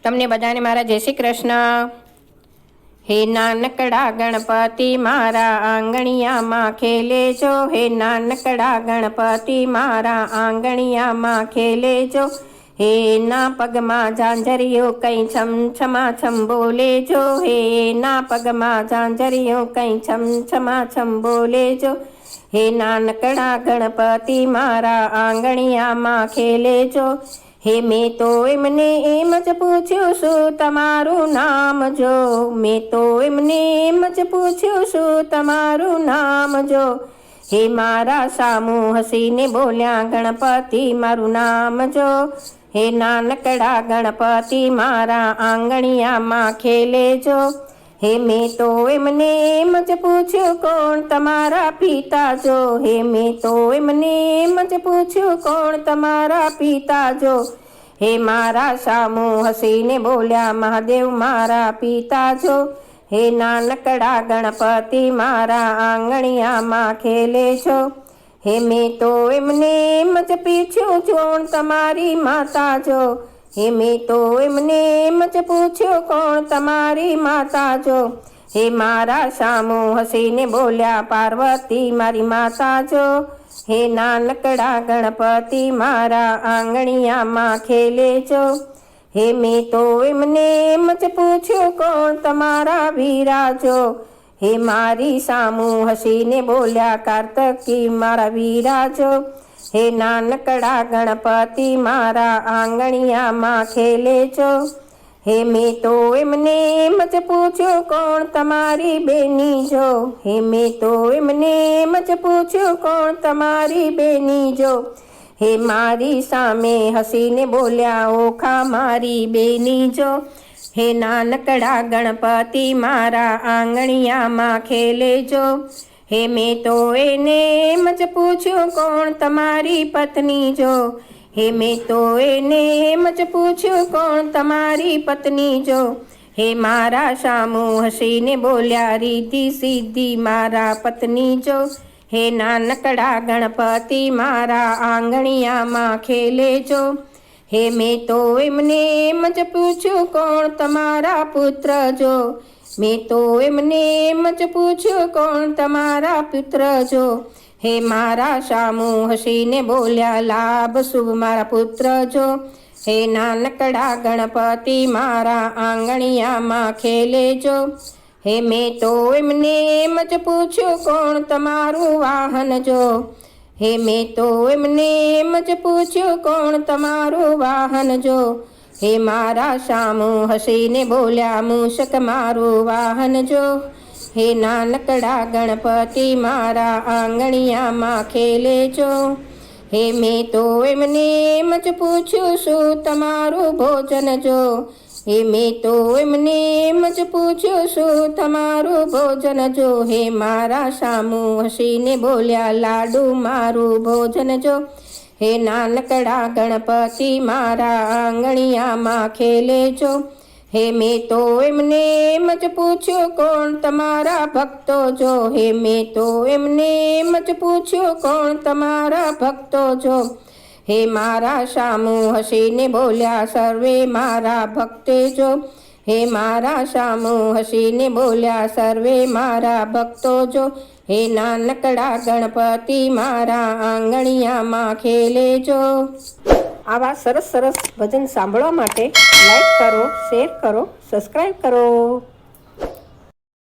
તમને બધાને મારા જય શ્રી કૃષ્ણ। હે નાનકડા ગણપતિ મારા આંગણિયામાં ખેલે જો, હે નાનકડા ગણપતિ મારા આંગણિયામાં ખેલે જો। હે ના પગમાં ઝાંઝરિયો કંઈ છમ છમા છમ બોલે જો, હે ના પગમાં ઝાંઝરિયો કંઈ છમ છમા છમ બોલે જો। હે નાનકડા ગણપતિ મારા આંગણિયામાં ખેલે જો। હે મેં તો એમને એમ જ પૂછ્યું શું તમારું નામ જો, મેં તો એમને એમ જ પૂછ્યું શું તમારું નામ જો। હે મારા સામું હસીને બોલ્યા ગણપતિ મારું નામ જો। હે નાનકડા ગણપતિ મારા આંગણિયામાં ખેલે જો। હે મેં તો એમને એમ જ પૂછ્યું કોણ તમારા પિતા જો, હે મેં તો એમને એમ જ પૂછ્યું કોણ તમારા પિતા જો। હે મારા સામું હસીને બોલ્યા મહાદેવ મારા પિતા જો। હે નાનકડા ગણપતિ મારા આંગણિયામાં ખેલે જો। હે મેં તો એમને એમ જ પૂછ્યું કોણ તમારી માતા જો, હે મેં તો એમને એમ જ પૂછ્યું કોણ તમારી માતા જો। હે મારા સામું હસીને બોલ્યા પાર્વતી મારી માતા જો। હે નાનકડા ગણપતિ મારા આંગણિયામાં ખેલે જો। હે મેં તો એમને એમ જ પૂછ્યું કોણ તમારા વીરા જો। હે મારી સામું હસીને બોલ્યા કાર્તકી મારા વીરા જો। હે નાનકડા ગણપતિ મારા આંગણિયામાં ખેલે જો। હે મેં તો એમને એમ જ પૂછ્યું કોણ તમારી બેની જો, હે મેં તો એમને એમ જ પૂછ્યું કોણ તમારી બેની જો। હે મારી સામે હસીને બોલ્યા ઓખા મારી બેની જો। હે નાનકડા ગણપતિ મારા આંગણિયામાં ખેલે જો। હે મેં તો એને એમ જ પૂછ્યું કોણ તમારી પત્ની જો, હે મેં તો એને એમ જ પૂછ્યું કોણ તમારી પત્ની જો। હે મારા સામું હસીને બોલ્યા રીધિ સિદ્ધિ મારા પત્ની જો। હે નાનકડા ગણપતિ મારા આંગણિયામાં ખેલે જો। હે મેં તો એમને એમ જ પૂછ્યું કોણ તમારા પુત્ર જો, મેં તો એમને એમ જ પૂછ્યું કોણ તમારા પુત્ર જો। હે મારા સામું હસીને બોલ્યા લાભ શુભ મારા પુત્ર જો। હે નાનકડા ગણપતિ મારા આંગણિયામાં ખેલે જો। હે મેં તો એમને એમ જ પૂછ્યું કોણ તમારું વાહન જો, હે મેં તો એમને એમ જ પૂછ્યું કોણ તમારું વાહન જો। હે મારા સામું હસીને બોલ્યા મૂષક મારું વાહન જો। હે નાનકડા ગણપતિ મારા આંગણિયામાં ખેલે જો। હે મેં તો એમને એમ જ પૂછ્યું શું તમારું ભોજન જો, હે મેં તો એમને એમ જ પૂછ્યું શું તમારું ભોજન જો। હે મારા સામું હસીને બોલ્યા લાડુ મારું ભોજન જો। હે નાનકડા ગણપતિ મારા આંગણિયામાં ખેલે જો। હે મેં તો એમને એમ જ પૂછ્યું કોણ તમારા ભક્તો જો, હે મેં તો એમને એમ જ પૂછ્યું કોણ તમારા ભક્તો જો। હે મારા સામું હસીને બોલ્યા સર્વે મારા ભક્તે જો। હે મારા સામું હસીને બોલ્યા સર્વે મારા ભક્તો જો। હે નાનકડા ગણપતિ મારા આંગણિયામાં ખેલે જો। આવા સરસ સરસ ભજન સાંભળવા માટે લાઈક કરો, શેર કરો, સબસ્ક્રાઈબ કરો।